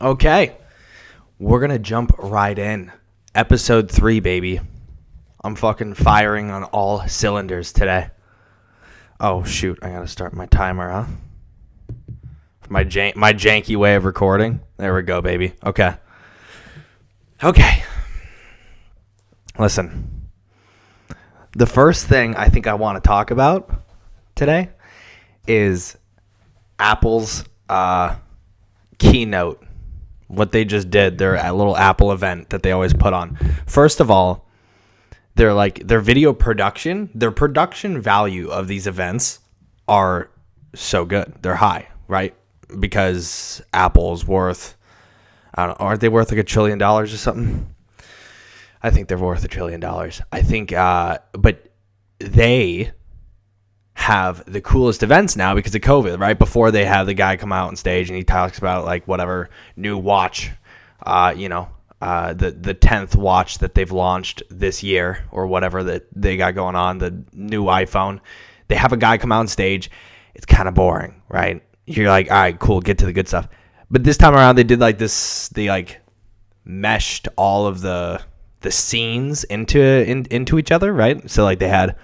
Okay, we're going to jump right in. Episode 3, baby. I'm fucking firing on all cylinders today. Oh, shoot. I got to start my timer, huh? My janky way of recording. There we go, baby. Okay. Listen. The first thing I think I want to talk about today is Apple's keynote. What they just did, their little Apple event that they always put on. First of all, their video production, their production value of these events are so good. They're high, right? Because Apple's worth, I don't know, aren't they worth like $1 trillion or something? I think they're worth $1 trillion. I think, but they have the coolest events now because of COVID, right? Before they have the guy come out on stage and he talks about like whatever new watch, the 10th watch that they've launched this year or whatever that they got going on, the new iPhone. They have a guy come out on stage. It's kind of boring, right? You're like, all right, cool, get to the good stuff. But this time around, they did like this. They like meshed all of the scenes into each other, right? So like they had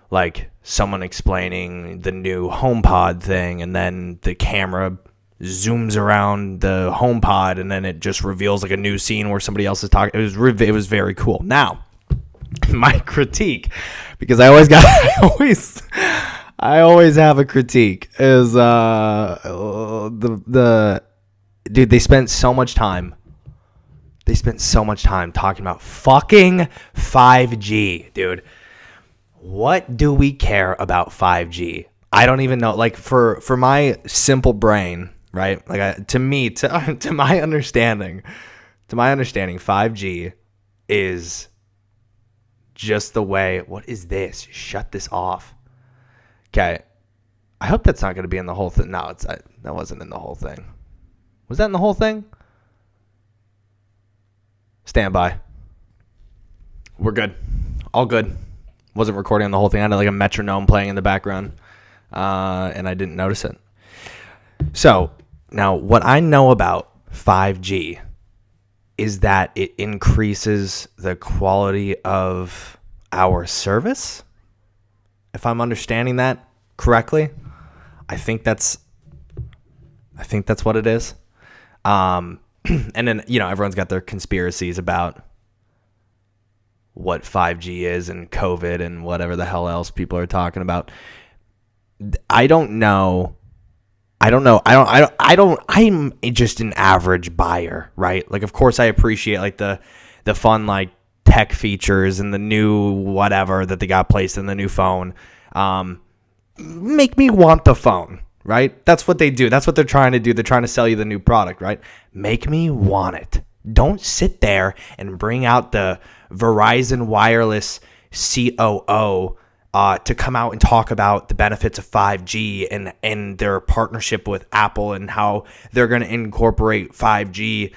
like someone explaining the new HomePod thing, and then the camera zooms around the HomePod, and then it just reveals like a new scene where somebody else is talking. It was very cool. Now, my critique, because I always have a critique, is dude, they spent so much time talking about fucking 5G, dude. What do we care about 5G? I don't even know. Like for my simple brain, right? Like to my understanding, 5G is just the way. What is this? Shut this off. Okay. I hope that's not going to be in the whole thing. No, that wasn't in the whole thing. Was that in the whole thing? Stand by. We're good. All good. Wasn't recording on the whole thing. I had like a metronome playing in the background, and I didn't notice it. So now what I know about 5G is that it increases the quality of our service. If I'm understanding that correctly, I think that's what it is. And then, everyone's got their conspiracies about what 5G is and COVID and whatever the hell else people are talking about. I don't know. I'm just an average buyer, right? Like, of course I appreciate like the fun, like tech features and the new whatever that they got placed in the new phone. Make me want the phone, right? That's what they do. That's what they're trying to do. They're trying to sell you the new product, right? Make me want it. Don't sit there and bring out the Verizon Wireless COO to come out and talk about the benefits of 5G and their partnership with Apple and how they're going to incorporate 5G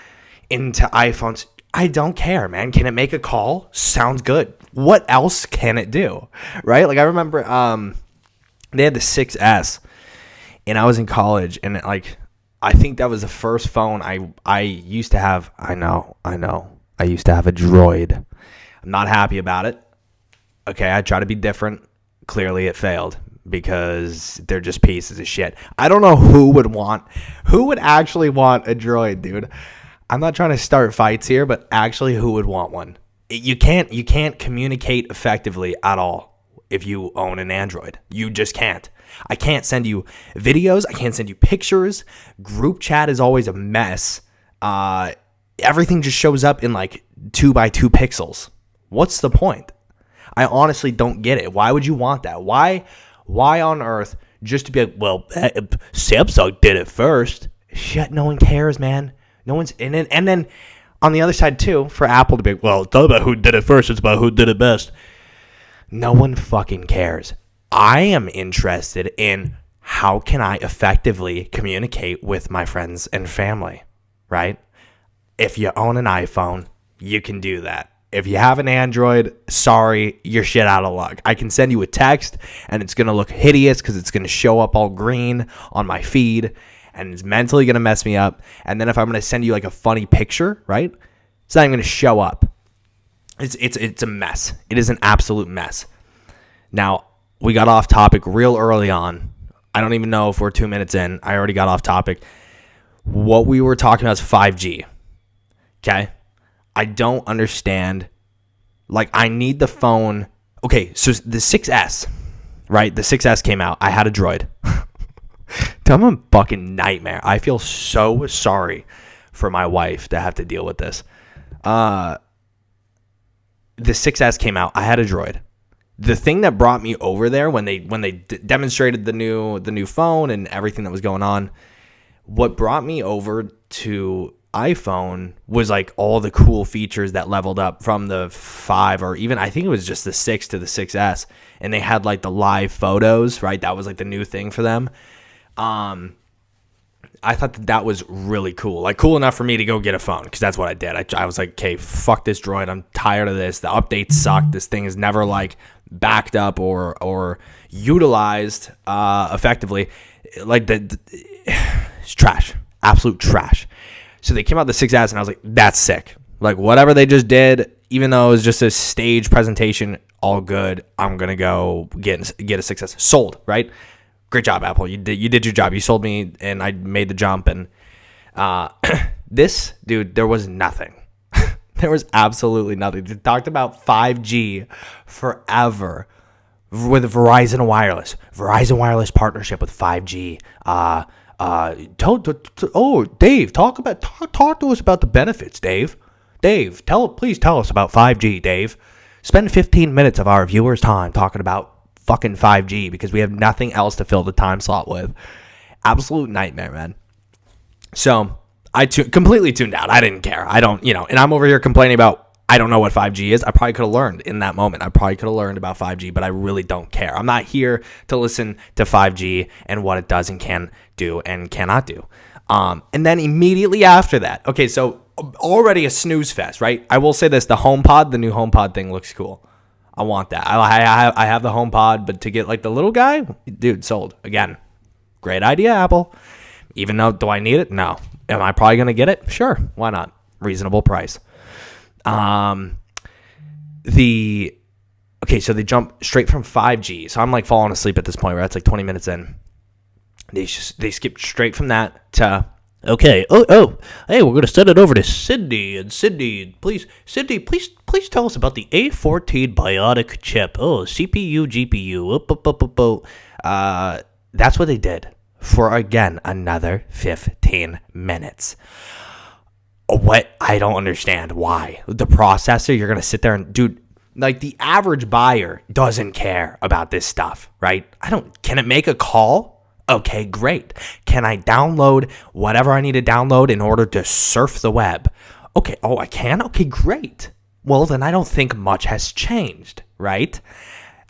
into iPhones. I don't care, man. Can it make a call? Sounds good. What else can it do? Right? Like I remember they had the 6S and I was in college and I think that was the first phone I used to have. I know. I used to have a Droid. I'm not happy about it. Okay, I try to be different. Clearly it failed because they're just pieces of shit. I don't know who would actually want a Droid, dude. I'm not trying to start fights here, but actually who would want one? You can't communicate effectively at all if you own an Android. You just can't. I can't send you videos. I can't send you pictures. Group chat is always a mess. Everything just shows up in like 2x2 pixels. What's the point? I honestly don't get it. Why would you want that? Why on earth just to be like, well, Samsung did it first? Shit, no one cares, man. No one's in it. And then on the other side too, for Apple to be like, well, it's not about who did it first. It's about who did it best. No one fucking cares. I am interested in how can I effectively communicate with my friends and family, right? If you own an iPhone, you can do that. If you have an Android, sorry, you're shit out of luck. I can send you a text and it's going to look hideous because it's going to show up all green on my feed and it's mentally going to mess me up. And then if I'm going to send you like a funny picture, right, it's not even going to show up. It's a mess. It is an absolute mess. Now, we got off topic real early on. I don't even know if we're 2 minutes in. I already got off topic. What we were talking about is 5G. Okay? I don't understand. Like, I need the phone. Okay, so the 6S, right? The 6S came out. I had a Droid. I'm a fucking nightmare. I feel so sorry for my wife to have to deal with this. The 6S came out. I had a Droid. The thing that brought me over there when they demonstrated the new phone and everything that was going on, what brought me over to iPhone was like all the cool features that leveled up from the 5, or even I think it was just the 6 to the 6S, and they had like the live photos, right? That was like the new thing for them. I thought that was really cool, like cool enough for me to go get a phone, because that's what I did. I was like, okay, fuck this Droid. I'm tired of this. The updates suck. This thing is never like backed up or utilized effectively. Like it's trash, absolute trash. So they came out the 6S, and I was like, that's sick. Like whatever they just did, even though it was just a stage presentation, all good. I'm gonna go get a 6S. Sold, right? Great job, Apple. You did your job. You sold me, and I made the jump. And this, dude, there was nothing. There was absolutely nothing. They talked about 5G forever with Verizon Wireless. Verizon Wireless partnership with 5G. Dave, talk to us about the benefits, Dave. Dave, please tell us about 5G, Dave. Spend 15 minutes of our viewers' time talking about fucking 5G, because we have nothing else to fill the time slot with. Absolute nightmare, man. So I completely tuned out. I didn't care. I don't, and I'm over here complaining about I don't know what 5G is. I probably could have learned in that moment. I probably could have learned about 5G, but I really don't care. I'm not here to listen to 5G and what it does and can do and cannot do. And then immediately after that, okay, so already a snooze fest, right? I will say this, the new HomePod thing looks cool. I want that. I have the HomePod, but to get like the little guy, dude, sold. Again, great idea, Apple. Even though, do I need it? No. Am I probably going to get it? Sure. Why not? Reasonable price. Okay, so they jump straight from 5G. So I'm like falling asleep at this point, right? It's like 20 minutes in. They skip straight from that to, okay, hey, we're going to send it over to Sydney. And Sydney, please tell us about the A14 Bionic chip. Oh, CPU, GPU. That's what they did for, again, another 15 minutes. What? I don't understand why. The processor, you're going to sit there and, dude, like the average buyer doesn't care about this stuff, right? Can it make a call? Okay, great. Can I download whatever I need to download in order to surf the web? Okay, I can? Okay, great. Well, then I don't think much has changed, right?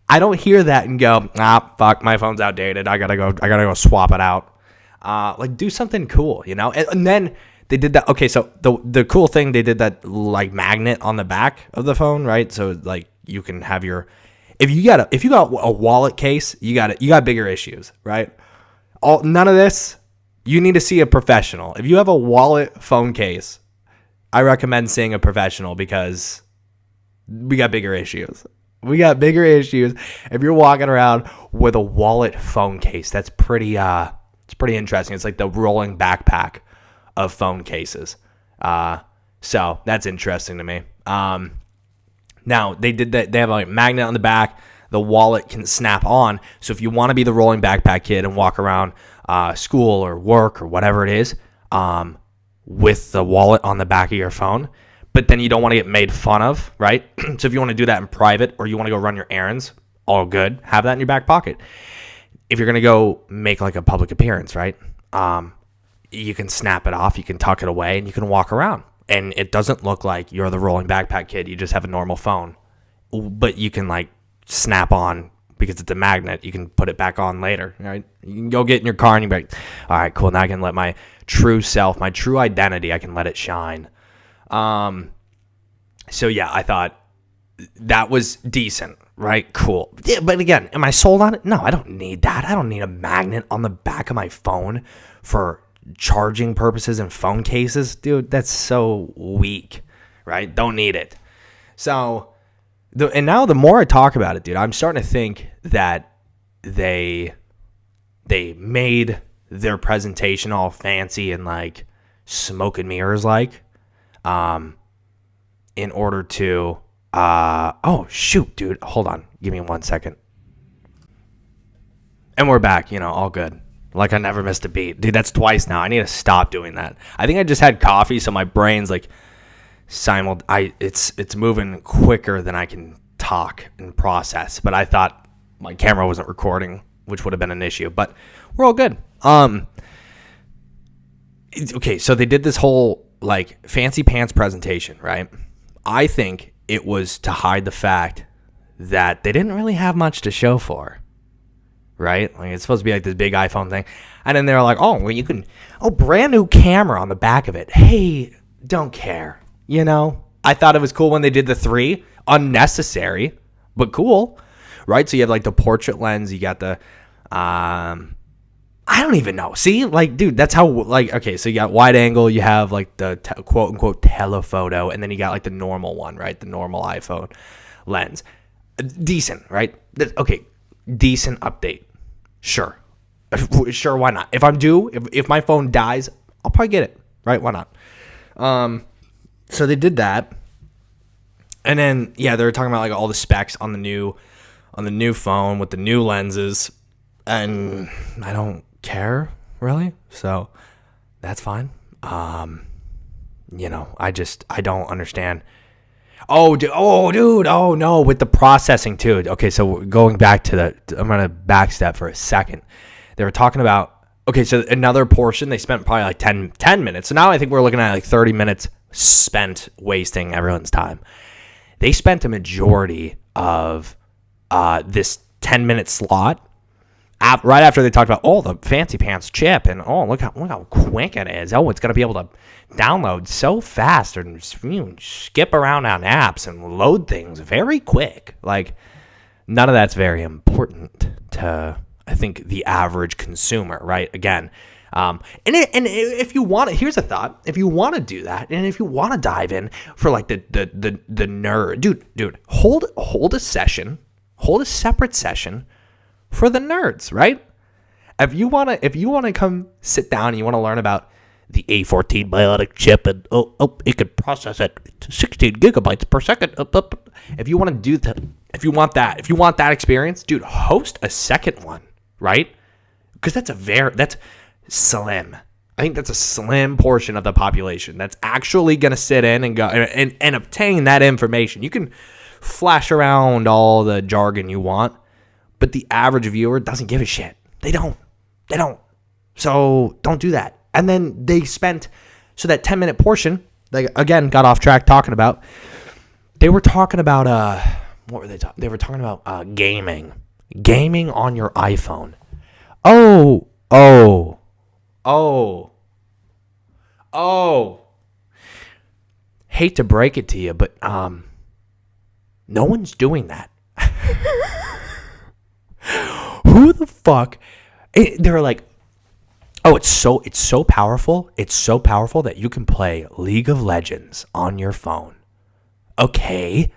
I don't hear that and go, fuck, my phone's outdated. I gotta go swap it out. Like, do something cool, And then they did that. Okay, so the cool thing, they did that like magnet on the back of the phone, right? So like you can have if you got a wallet case, you got bigger issues, right? None of this, you need to see a professional. If you have a wallet phone case, I recommend seeing a professional, because we got bigger issues. If you're walking around with a wallet phone case, that's pretty interesting. It's like the rolling backpack of phone cases. So that's interesting to me. Now they did that. They have a magnet on the back. The wallet can snap on. So if you want to be the rolling backpack kid and walk around school or work or whatever it is, with the wallet on the back of your phone, but then you don't want to get made fun of, right? So if you want to do that in private, or you want to go run your errands, all good. Have that in your back pocket. If you're going to go make like a public appearance, right? You can snap it off, you can tuck it away, and you can walk around. And it doesn't look like you're the rolling backpack kid. You just have a normal phone. But you can like snap on, because it's a magnet. You can put it back on later, right? You can go get in your car and you be like, all right, cool. Now I can let my true self, my true identity, I can let it shine. So yeah, I thought that was decent, right? Cool. Yeah, but again, am I sold on it? No, I don't need that. I don't need a magnet on the back of my phone for charging purposes and phone cases, dude, that's so weak, right? Don't need it. So, and now the more I talk about it, dude, I'm starting to think that they made their presentation all fancy and like smoke and mirrors like, in order to, oh shoot, dude, hold on, give me 1 second. And we're back, all good. Like I never missed a beat. Dude, that's twice now. I need to stop doing that. I think I just had coffee, so my brain's like it's moving quicker than I can talk and process. But I thought my camera wasn't recording, which would have been an issue. But we're all good. Okay, so they did this whole like fancy pants presentation, right? I think it was to hide the fact that they didn't really have much to show for. Right? Like it's supposed to be like this big iPhone thing. And then they're like, oh, well, you can, brand new camera on the back of it. Hey, don't care. I thought it was cool when they did the 3. Unnecessary, but cool. Right? So you have like the portrait lens. You got the, I don't even know. See? Like, dude, that's how, like, okay, so you got wide angle. You have like the quote unquote telephoto. And then you got like the normal one, right? The normal iPhone lens. Decent, right? Okay. Decent update. Sure, why not? If I'm due, if my phone dies, I'll probably get it, right? Why not? So they did that, and then they were talking about like all the specs on the new phone with the new lenses, and I don't care really, so that's fine. I don't understand. Oh, dude. Oh, no. With the processing, too. Okay, so going back to I'm going to backstep for a second. They were talking about, okay, so another portion, they spent probably like 10 minutes. So now I think we're looking at like 30 minutes spent wasting everyone's time. They spent a majority of this 10-minute slot right after they talked about, the fancy pants chip, and look how quick it is. It's going to be able to download so fast and skip around on apps and load things very quick. Like, none of that's very important to, I think, the average consumer, right? Again, and if you want to, here's a thought: if you want to do that, and if you want to dive in for like the nerd, dude, hold a separate session for the nerds, right? If you wanna come sit down and you want to learn about the A14 bionic chip and it could process at 16 gigabytes per second. If you want to do that, if you want that experience, dude, host a second one, right? Because that's slim. I think that's a slim portion of the population that's actually gonna sit in and go and obtain that information. You can flash around all the jargon you want, but the average viewer doesn't give a shit. They don't. So don't do that. And then they spent, so that 10-minute portion, they again got off track talking about, they were talking about, what were they talking? They were talking about gaming on your iPhone. Oh. Hate to break it to you, but no one's doing that. Who the fuck? They're like, it's so powerful. It's so powerful that you can play League of Legends on your phone. Okay.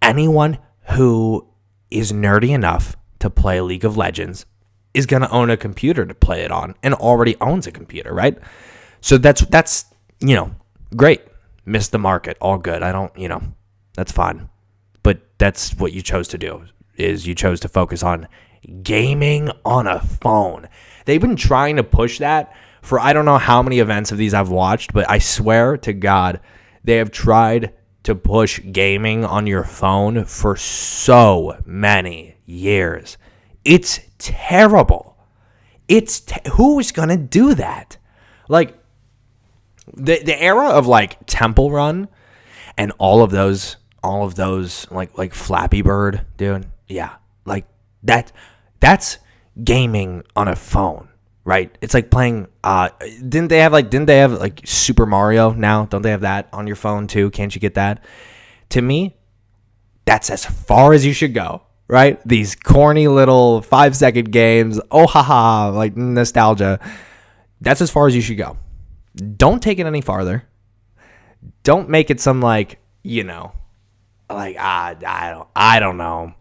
Anyone who is nerdy enough to play League of Legends is going to own a computer to play it on and already owns a computer, right? So that's great. Missed the market. All good. I don't, that's fine. But that's what you chose to do, is you chose to focus on gaming on a phone. They've been trying to push that for I don't know how many events of these I've watched, but I swear to God, they have tried to push gaming on your phone for so many years. It's terrible. Who's gonna do that? Like the era of like Temple Run and all of those like Flappy Bird, dude. Yeah, like that's gaming on a phone, right? It's like playing. Didn't they have like Super Mario now? Don't they have that on your phone too? Can't you get that? To me, that's as far as you should go, right? These corny little 5-second games. Oh haha, like nostalgia. That's as far as you should go. Don't take it any farther. Don't make it some like, I don't know.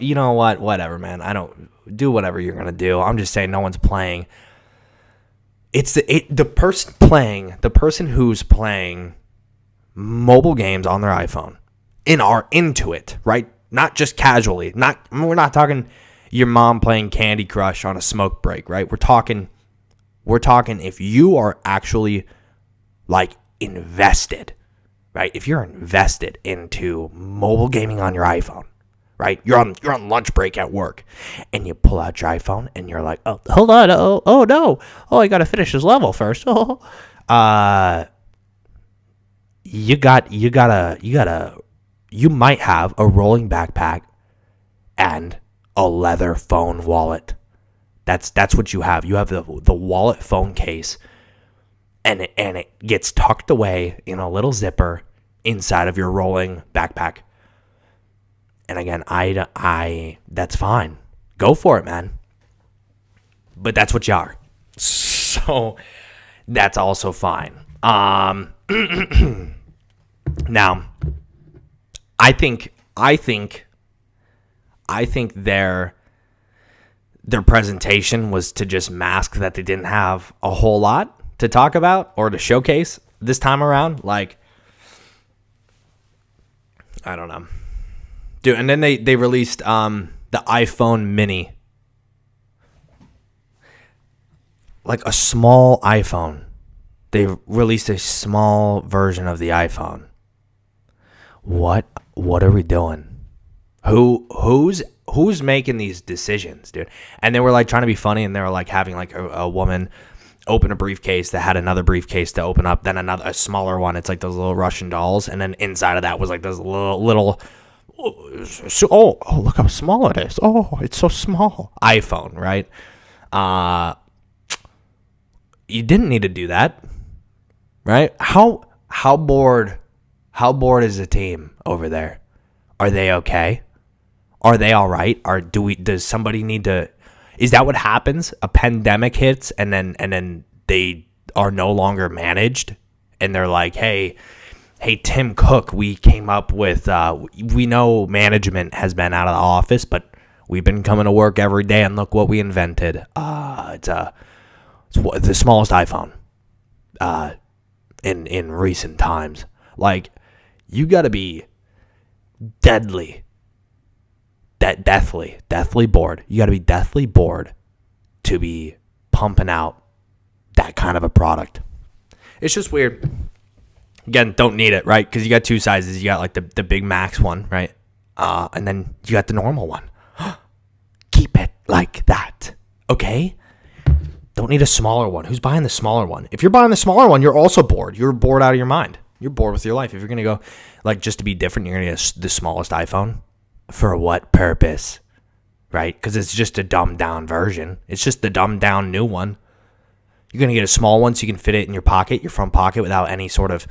You know what? Whatever, man. I don't do whatever you're gonna do. I'm just saying, no one's playing. It's the person who's playing mobile games on their iPhone and are into it, right? Not just casually. We're not talking your mom playing Candy Crush on a smoke break, right? We're talking if you are actually like invested, right? If you're invested into mobile gaming on your iPhone, right? You're on lunch break at work, and you pull out your iPhone, and you're like, oh, hold on, oh no, oh, I gotta finish this level first. Oh, you might have a rolling backpack and a leather phone wallet. That's what you have. You have the wallet phone case, and it gets tucked away in a little zipper inside of your rolling backpack. And again, I that's fine. Go for it, man. But that's what you are. So that's also fine. Now, I think their presentation was to just mask that they didn't have a whole lot to talk about or to showcase this time around. Like, I don't know. Dude, and then they released the iPhone mini. Like a small iPhone. They released a small version of the iPhone. What are we doing? Who's making these decisions, dude? And they were like trying to be funny, and they were like having like a woman open a briefcase that had another briefcase to open up, then a smaller one. It's like those little Russian dolls, and then inside of that was like this little oh, look how small it is. Oh, it's so small. iPhone, right? You didn't need to do that, right? How bored is the team over there? Are they okay? Are they all right? Does somebody need to? Is that what happens? A pandemic hits, and then they are no longer managed, and they're like, hey, Tim Cook, we came up with. We know management has been out of the office, but we've been coming to work every day, and look what we invented. It's the smallest iPhone in recent times. Like, you got to be deathly bored. You got to be deathly bored to be pumping out that kind of a product. It's just weird. Again, don't need it, right? Because you got two sizes. You got like the Big Max one, right? And then you got the normal one. Keep it like that, okay? Don't need a smaller one. Who's buying the smaller one? If you're buying the smaller one, you're also bored. You're bored out of your mind. You're bored with your life. If you're going to go, like, just to be different, you're going to get the smallest iPhone. For what purpose? Right? Because it's just a dumbed down version. It's just the dumbed down new one. You're going to get a small one so you can fit it in your pocket, your front pocket, without any sort of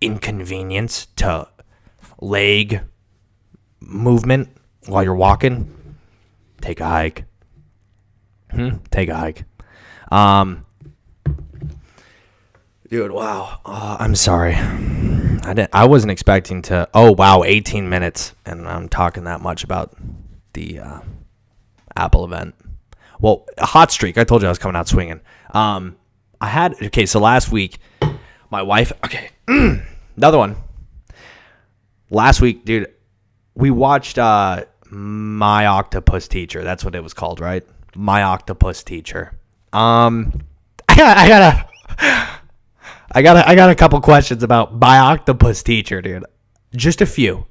inconvenience to leg movement while you're walking. Take a hike. Take a hike. Dude, wow. I'm sorry. I wasn't expecting to. Oh, wow, 18 minutes, and I'm talking that much about the Apple event. Well, a hot streak. I told you I was coming out swinging. So last week, my wife. Okay, another one. Last week, dude, we watched My Octopus Teacher. That's what it was called, right? My Octopus Teacher. I got a couple questions about My Octopus Teacher, dude. Just a few.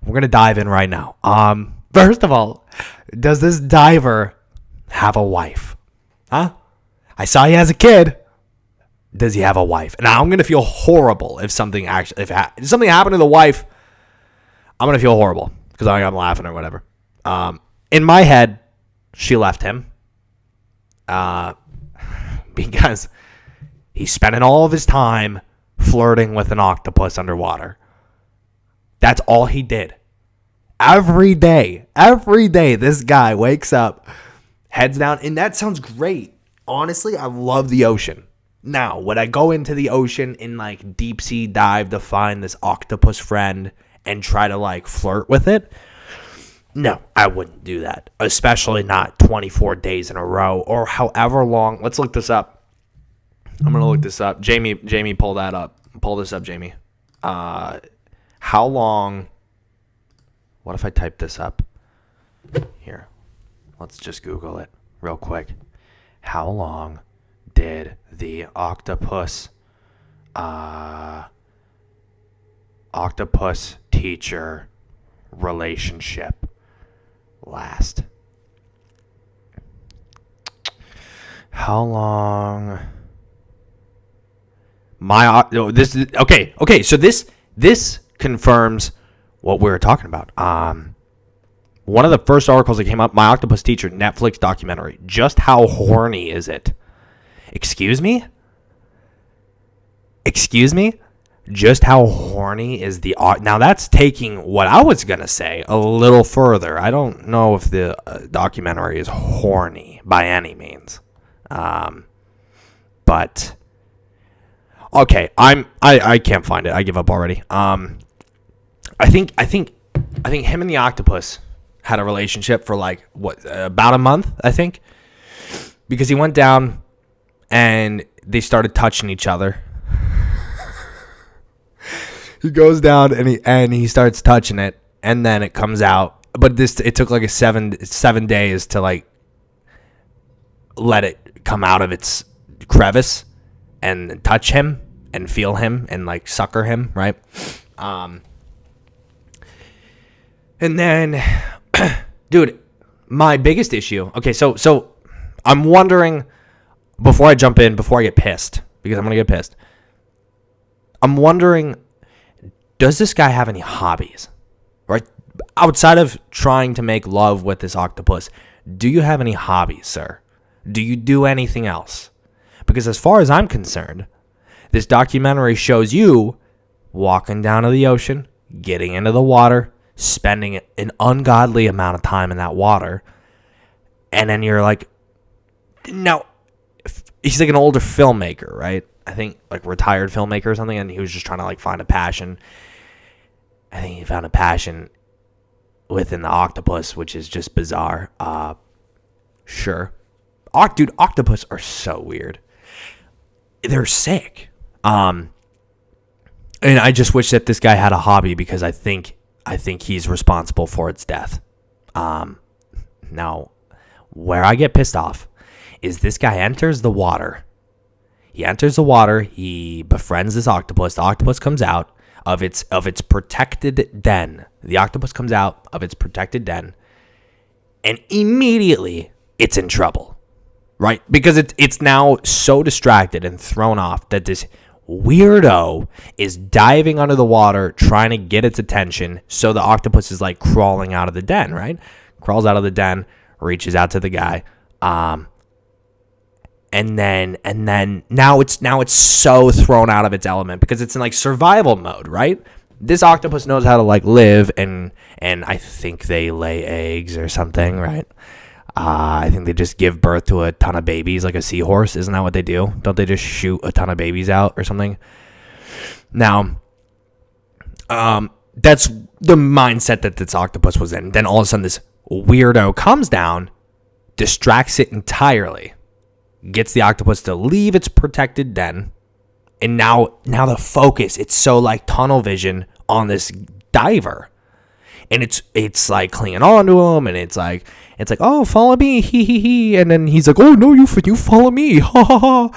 We're gonna dive in right now. First of all, does this diver have a wife? Huh? I saw he has a kid. Does he have a wife? Now I'm gonna feel horrible if something happened to the wife. I'm gonna feel horrible because I'm laughing or whatever. In my head, she left him. Because he's spending all of his time flirting with an octopus underwater. That's all he did. Every day, this guy wakes up, heads down, and that sounds great. Honestly, I love the ocean. Now, would I go into the ocean in like deep sea dive to find this octopus friend and try to like flirt with it? No, I wouldn't do that, especially not 24 days in a row or however long. Let's look this up. I'm going to look this up. Jamie, pull that up. Pull this up, Jamie. How long? What if I type this up? Here. Let's just Google it real quick. How long did the octopus teacher relationship last? How long? This is okay. So this confirms what we were talking about. One of the first articles that came up, My Octopus Teacher Netflix documentary. Just how horny is it? Excuse me? Just how horny is the... Now, that's taking what I was going to say a little further. I don't know if the documentary is horny by any means. But... Okay, I can't find it. I give up already. I think him and the octopus had a relationship for like about a month, I think, because he went down and they started touching each other. He goes down and he starts touching it, and then it comes out. But it took like 7 days to like let it come out of its crevice and touch him and feel him and like sucker him, right? And then, dude, my biggest issue. Okay, so I'm wondering, before I jump in, before I get pissed, because I'm gonna get pissed. I'm wondering, does this guy have any hobbies, right? Outside of trying to make love with this octopus, do you have any hobbies, sir? Do you do anything else? Because as far as I'm concerned, this documentary shows you walking down to the ocean, getting into the water, spending an ungodly amount of time in that water, and then you're like, no, he's like an older filmmaker, right? I think like retired filmmaker or something, and he was just trying to like find a passion. I think he found a passion within the octopus, which is just bizarre. Sure. Dude, octopus are so weird. They're sick. And I just wish that this guy had a hobby, because I think he's responsible for its death. Now, where I get pissed off is this guy enters the water. He enters the water. He befriends this octopus. The octopus comes out of its protected den. The octopus comes out of its protected den, and immediately it's in trouble, right? Because it's now so distracted and thrown off that this weirdo is diving under the water trying to get its attention. So the octopus is like crawling out of the den, right? Crawls out of the den, reaches out to the guy, and then now it's so thrown out of its element because it's in like survival mode, right? This octopus knows how to like live, and I think they lay eggs or something, right? I think they just give birth to a ton of babies like a seahorse. Isn't that what they do? Don't they just shoot a ton of babies out or something? Now, that's the mindset that this octopus was in. Then all of a sudden this weirdo comes down, distracts it entirely, gets the octopus to leave its protected den, and now the focus, it's so like tunnel vision on this diver. And it's like clinging on to him, and it's like, oh, follow me, he, and then he's like, oh no, you follow me, ha ha ha,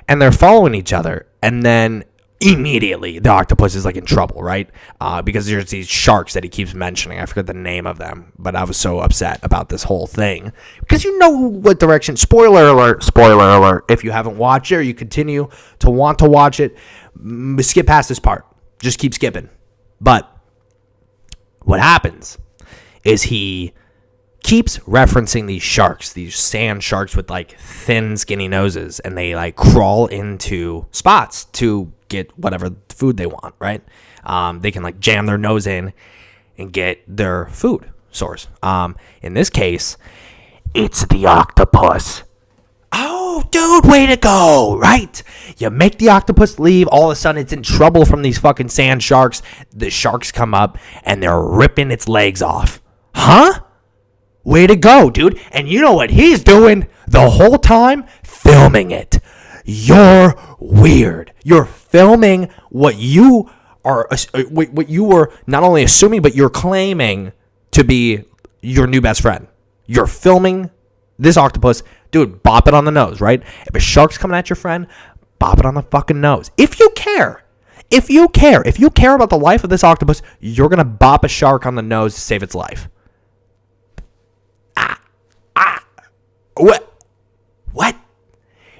and they're following each other, and then immediately the octopus is like in trouble, right? Because there's these sharks that he keeps mentioning. I forget the name of them, but I was so upset about this whole thing because you know what direction. Spoiler alert! If you haven't watched it or you continue to want to watch it, skip past this part. Just keep skipping. But what happens is he keeps referencing these sharks, these sand sharks with like thin, skinny noses, and they like crawl into spots to get whatever food they want, right? They can like jam their nose in and get their food source. In this case, it's the octopus. Oh, oh, dude, way to go, right? You make the octopus leave. All of a sudden, it's in trouble from these fucking sand sharks. The sharks come up, and they're ripping its legs off. Huh? Way to go, dude. And you know what he's doing the whole time? Filming it. You're weird. You're filming what you were not only assuming, but you're claiming to be your new best friend. You're filming this octopus. Dude, bop it on the nose, right? If a shark's coming at your friend, bop it on the fucking nose. If you care about the life of this octopus, you're going to bop a shark on the nose to save its life. What?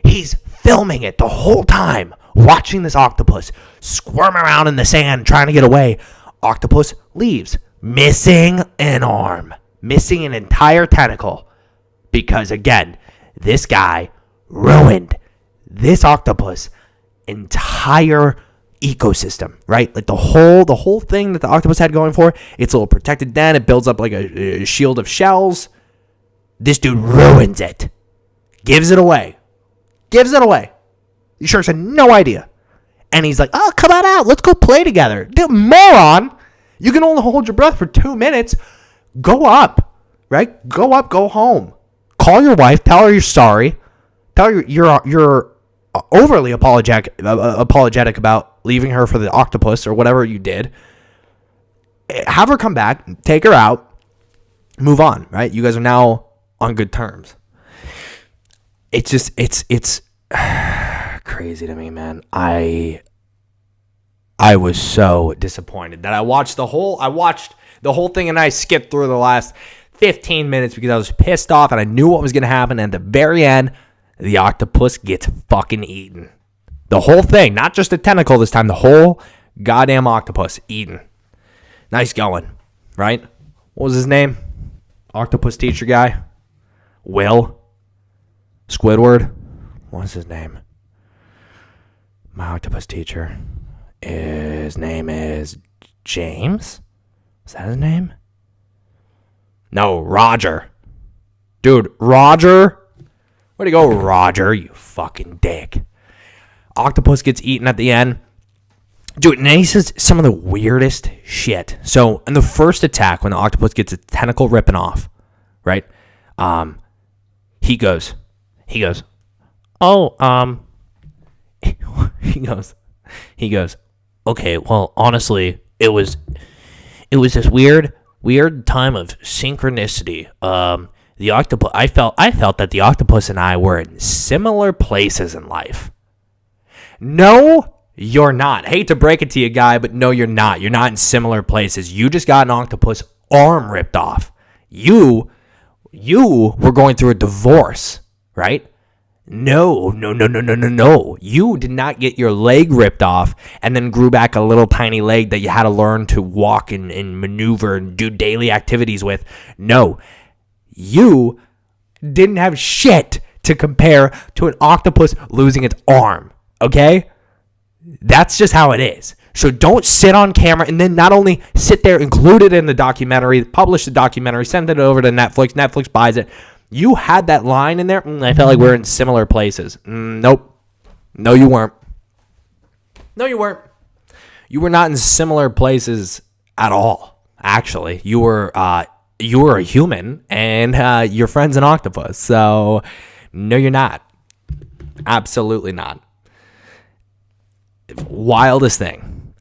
He's filming it the whole time, watching this octopus squirm around in the sand, trying to get away. Octopus leaves, missing an arm, missing an entire tentacle. Because, again, this guy ruined this octopus' entire ecosystem, right? Like the whole thing that the octopus had going for it, it's a little protected den. It builds up like a shield of shells. This dude ruins it. Gives it away. The sharks had no idea. And he's like, oh, come on out. Let's go play together. Dude, moron. You can only hold your breath for 2 minutes. Go up, right? Go up, go home. Call your wife. Tell her you're sorry. Tell her you're overly apologetic about leaving her for the octopus or whatever you did. Have her come back. Take her out. Move on, right? You guys are now on good terms. It's just, it's crazy to me, man. I was so disappointed that I watched the whole thing and I skipped through the last 15 minutes because I was pissed off and I knew what was going to happen. And at the very end, the octopus gets fucking eaten. The whole thing, not just a tentacle this time, the whole goddamn octopus eaten. Nice going, right? What was his name? Octopus Teacher guy? Will? Squidward? What's his name? My octopus teacher. His name is James? Is that his name? No, Roger. Dude, Roger. Where'd he go, Roger? You fucking dick. Octopus gets eaten at the end. Dude, and he says some of the weirdest shit. So, in the first attack, when the octopus gets its tentacle ripping off, right? He goes, oh, he goes, okay, well, honestly, it was this weird time of synchronicity. I felt that the octopus and I were in similar places in life. No, you're not. Hate to break it to you, guy, but no, you're not. You're not in similar places. You just got an octopus arm ripped off. You were going through a divorce, right? No. You did not get your leg ripped off and then grew back a little tiny leg that you had to learn to walk and maneuver and do daily activities with. No, you didn't have shit to compare to an octopus losing its arm, okay? That's just how it is. So don't sit on camera and then not only sit there, include it in the documentary, publish the documentary, send it over to Netflix. Netflix buys it. You had that line in there. I felt like we're in similar places. Nope. No, you weren't. You were not in similar places at all. Actually, you were a human, and your friend's an octopus. So, no, you're not. Absolutely not. Wildest thing,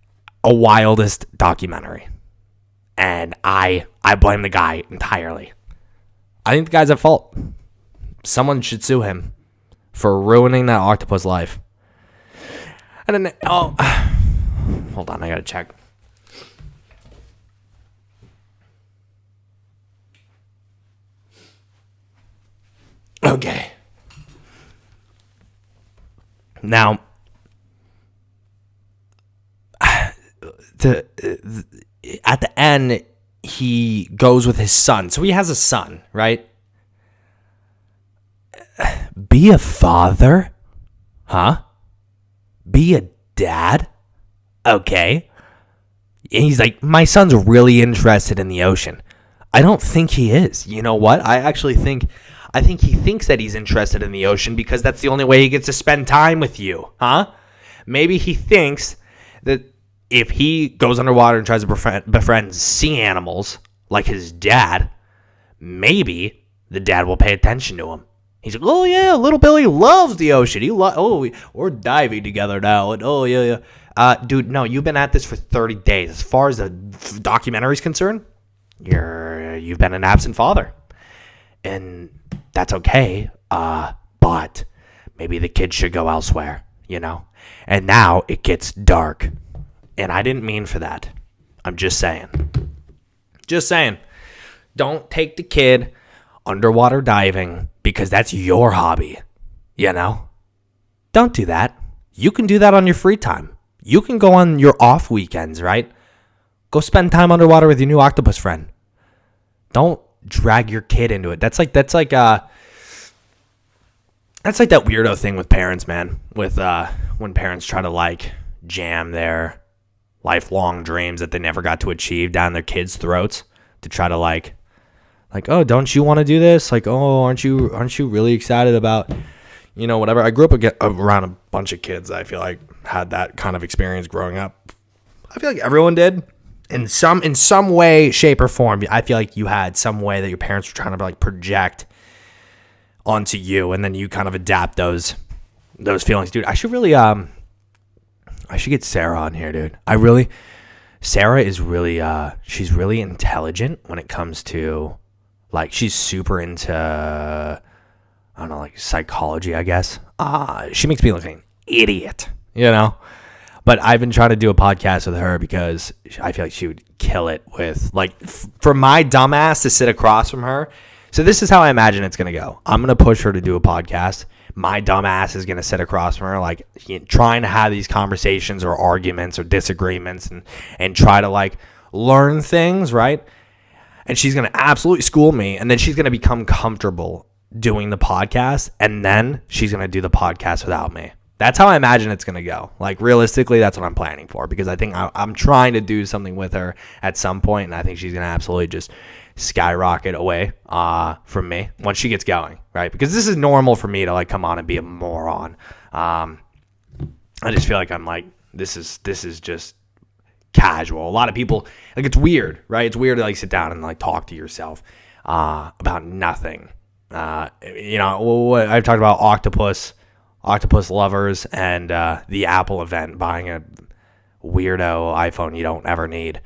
a wildest documentary, and I blame the guy entirely. I think the guy's at fault. Someone should sue him for ruining that octopus life. And then, hold on, I gotta check. Okay. Now, at the end, he goes with his son. So he has a son, right? Be a father? Huh? Be a dad? Okay. And he's like, my son's really interested in the ocean. I don't think he is. You know what? I I think he thinks that he's interested in the ocean because that's the only way he gets to spend time with you, huh? Maybe he thinks that if he goes underwater and tries to befriend sea animals like his dad, maybe the dad will pay attention to him. He's like, oh yeah, little Billy loves the ocean. We're diving together now. And oh yeah. Dude, no, you've been at this for 30 days. As far as the documentary's concerned, you've been an absent father. And that's okay. But maybe the kids should go elsewhere, And now it gets dark. And I didn't mean for that. I'm just saying. Don't take the kid underwater diving because that's your hobby, Don't do that. You can do that on your free time. You can go on your off weekends, right? Go spend time underwater with your new octopus friend. Don't drag your kid into it. That's like that weirdo thing with parents, man. With when parents try to jam their lifelong dreams that they never got to achieve down their kids' throats to try to oh, don't you want to do this? Oh, aren't you really excited about whatever. I grew up around a bunch of kids that I feel like had that kind of experience growing up. I feel like everyone did in some way, shape, or form. I feel like you had some way that your parents were trying to project onto you, and then you kind of adapt those feelings, dude. I should really I should get Sarah on here, dude. Sarah is really she's really intelligent when it comes to she's super into I don't know, psychology, I guess. She makes me look like an idiot, But I've been trying to do a podcast with her because I feel like she would kill it with, for my dumbass to sit across from her. So this is how I imagine it's going to go. I'm going to push her to do a podcast. My dumbass is going to sit across from her, trying to have these conversations or arguments or disagreements and try to, learn things, right? And she's going to absolutely school me, and then she's going to become comfortable doing the podcast, and then she's going to do the podcast without me. That's how I imagine it's going to go. Realistically, that's what I'm planning for, because I think I'm trying to do something with her at some point, and I think she's going to absolutely just skyrocket away from me once she gets going, right? Because this is normal for me to come on and be a moron. I just feel like I'm this is just casual. A lot of people, it's weird, right? It's weird to sit down and talk to yourself about nothing. I've talked about octopus lovers and the Apple event, buying a weirdo iPhone you don't ever need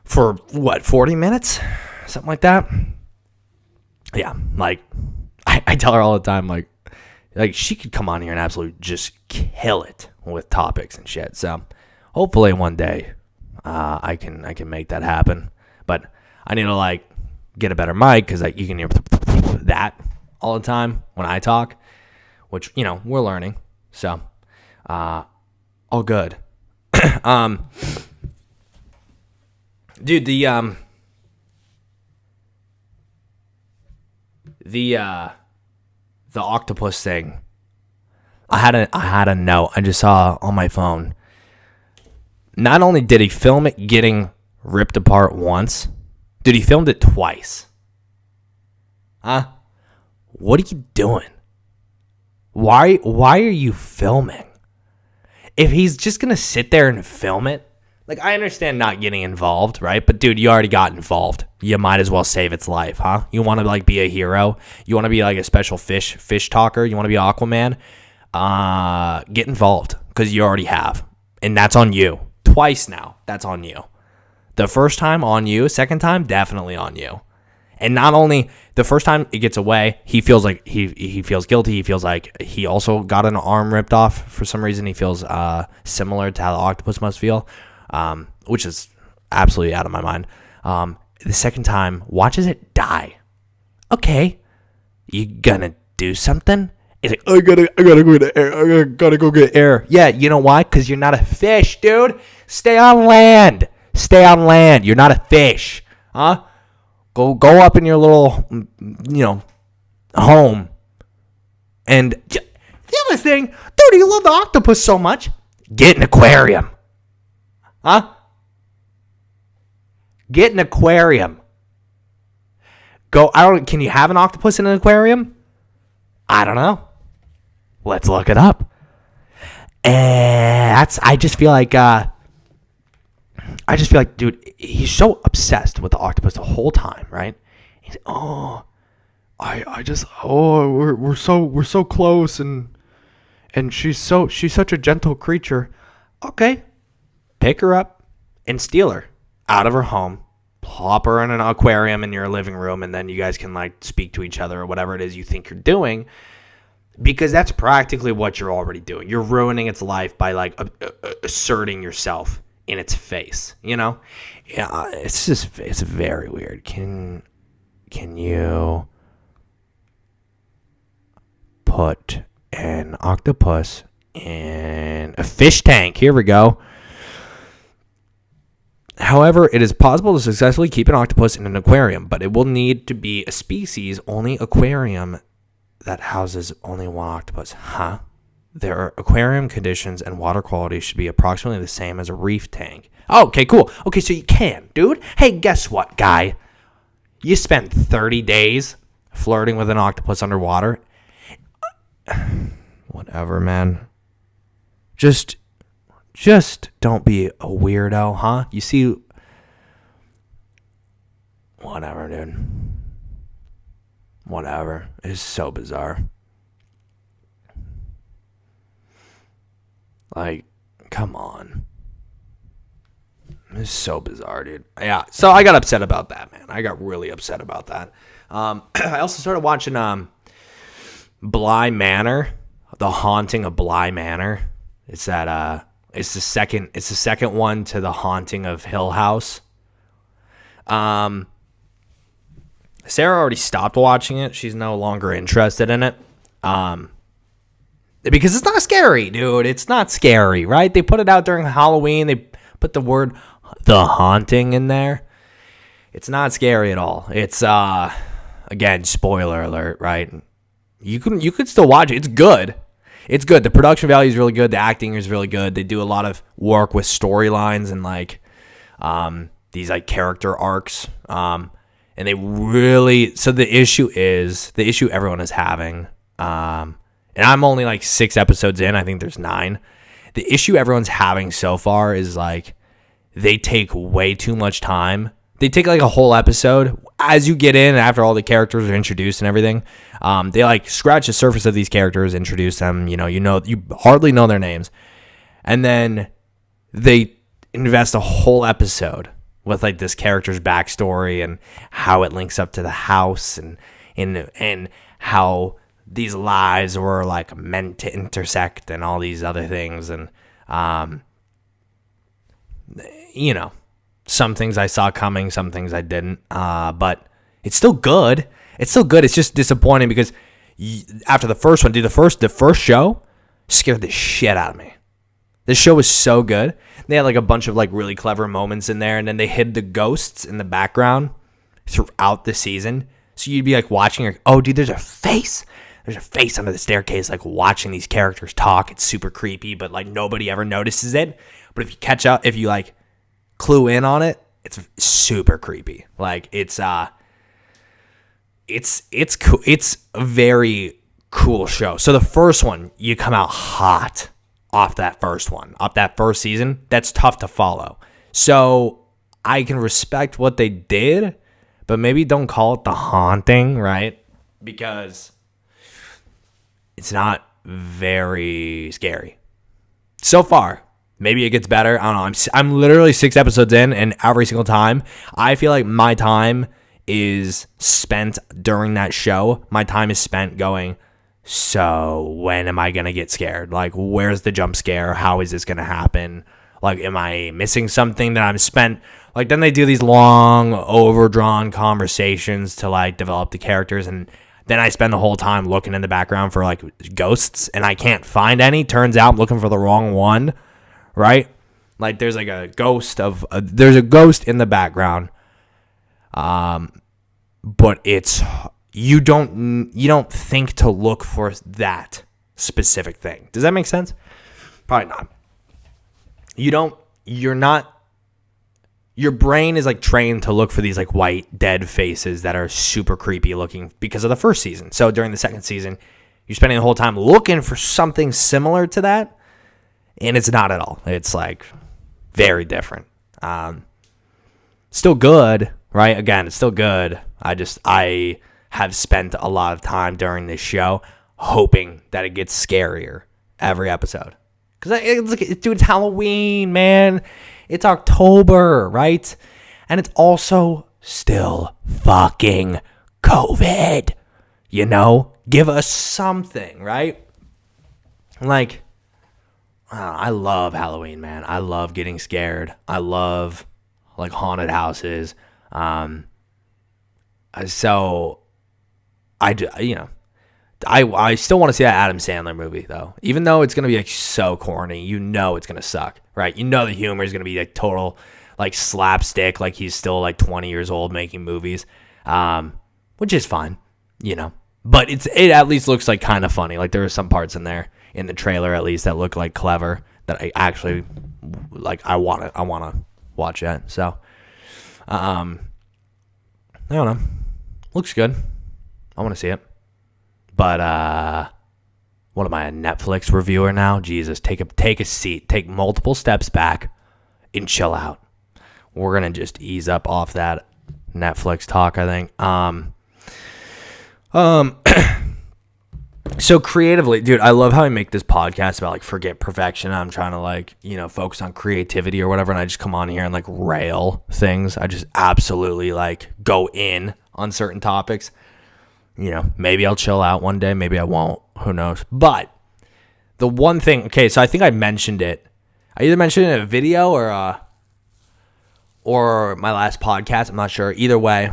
for 40 minutes, something like that. Yeah, I tell her all the time, she could come on here and absolutely just kill it with topics and shit. So hopefully one day I can make that happen, but I need to get a better mic because you can hear that all the time when I talk, which we're learning. So all good. Dude, the octopus thing. I had a note I just saw on my phone. Not only did he film it getting ripped apart once, dude, he filmed it twice. Huh? What are you doing? Why are you filming? If he's just gonna sit there and film it, I understand not getting involved, right? But dude, you already got involved. You might as well save its life, huh? You want to be a hero? You want to be a special fish talker? You want to be Aquaman? Get involved, because you already have, and that's on you. Twice now, that's on you. The first time on you, second time definitely on you. And not only the first time it gets away, he feels he feels guilty. He feels like he also got an arm ripped off for some reason. He feels similar to how the octopus must feel, which is absolutely out of my mind. The second time, watches it die. Okay, you gonna do something? He's like, I gotta go get air. I gotta go get air. Yeah, you know why? Because you're not a fish, dude. Stay on land. You're not a fish, huh? Go up in your little, home. And the other thing, dude, you love the octopus so much. Get an aquarium. Huh? Get an aquarium. Can you have an octopus in an aquarium? I don't know. Let's look it up. And I just feel like, dude, he's so obsessed with the octopus the whole time, right? He's, we're so close, and she's such a gentle creature. Okay, pick her up and steal her out of her home, plop her in an aquarium in your living room, and then you guys can like speak to each other or whatever it is you think you're doing, because that's practically what you're already doing. You're ruining its life by like asserting yourself in its face, you know? Yeah, it's very weird. Can you put an octopus in a fish tank? Here we go. However, it is possible to successfully keep an octopus in an aquarium, but it will need to be a species-only aquarium that houses only one octopus. Huh? Their aquarium conditions and water quality should be approximately the same as a reef tank. Oh, okay, cool. Okay, so you can, dude. Hey, guess what, guy? You spent 30 days flirting with an octopus underwater. Whatever, man. Just don't be a weirdo, huh? You see, whatever, dude. Whatever. It's so bizarre. Like, come on. It's so bizarre, dude. Yeah, so I got upset about that, man. I got really upset about that. I also started watching Bly Manor, The Haunting of Bly Manor. It's that it's the second one to The Haunting of Hill House. Sarah already stopped watching it. She's no longer interested in it. Because it's not scary, dude. It's not scary, right? They put it out during Halloween. They put the word The Haunting in there. It's not scary at all. It's again, spoiler alert, right? You could still watch it. It's good. It's good. The production value is really good. The acting is really good. They do a lot of work with storylines and like these like character arcs. And they really, so the issue everyone is having, and I'm only like 6 episodes in. I think there's 9. The issue everyone's having so far is like they take way too much time. They take like a whole episode as you get in after all the characters are introduced and everything. They like scratch the surface of these characters, introduce them. You hardly know their names, and then they invest a whole episode with like this character's backstory and how it links up to the house and how these lives were like meant to intersect and all these other things. And, some things I saw coming, some things I didn't. But it's still good. It's still good. It's just disappointing because after the first one, dude, the first show scared the shit out of me. This show was so good. They had like a bunch of like really clever moments in there, and then they hid the ghosts in the background throughout the season. So you'd be like watching, like, oh, dude, there's a face. There's a face under the staircase, like watching these characters talk. It's super creepy, but like nobody ever notices it. But if you catch up, if you like clue in on it, it's super creepy. Like it's cool. It's a very cool show. So the first one, you come out hot off that first season. That's tough to follow. So I can respect what they did, but maybe don't call it The Haunting, right? Because it's not very scary so far. Maybe it gets better. I don't know. I'm literally 6 episodes in, and every single time I feel like my time is spent during that show. My time is spent going, so when am I going to get scared? Like, where's the jump scare? How is this going to happen? Like, am I missing something that I'm spent? Like, then they do these long, overdrawn conversations to, like, develop the characters. And then I spend the whole time looking in the background for, like, ghosts. And I can't find any. Turns out I'm looking for the wrong one, right? Like, there's, like, a ghost there's a ghost in the background. But it's... You don't think to look for that specific thing. Does that make sense? Probably not. You're not your brain is like trained to look for these like white dead faces that are super creepy looking because of the first season. So during the second season, you're spending the whole time looking for something similar to that, and it's not at all. It's like very different. Still good, right? Again, it's still good. I have spent a lot of time during this show hoping that it gets scarier every episode. Because it's Halloween, man. It's October, right? And it's also still fucking COVID. You know? Give us something, right? Like, I love Halloween, man. I love getting scared. I love, like, haunted houses. So, I still want to see that Adam Sandler movie, though. Even though it's going to be, like, so corny. You know it's going to suck, right? You know the humor is going to be, like, total, like, slapstick. Like, he's still, like, 20 years old making movies. Which is fine, you know. But it at least looks, like, kind of funny. Like, there are some parts in there, in the trailer at least, that look, like, clever. That I actually, like, I want to watch that. So, I don't know. Looks good. I want to see it. But what am I, a Netflix reviewer now? Jesus, take a seat, take multiple steps back, and chill out. We're gonna just ease up off that Netflix talk, I think. So creatively, dude, I love how I make this podcast about like forget perfection. I'm trying to like, focus on creativity or whatever, and I just come on here and like rail things. I just absolutely like go in on certain topics. Maybe I'll chill out one day, maybe I won't, who knows. But the one thing, okay, so I think I mentioned it. I either mentioned it in a video or my last podcast, I'm not sure. Either way,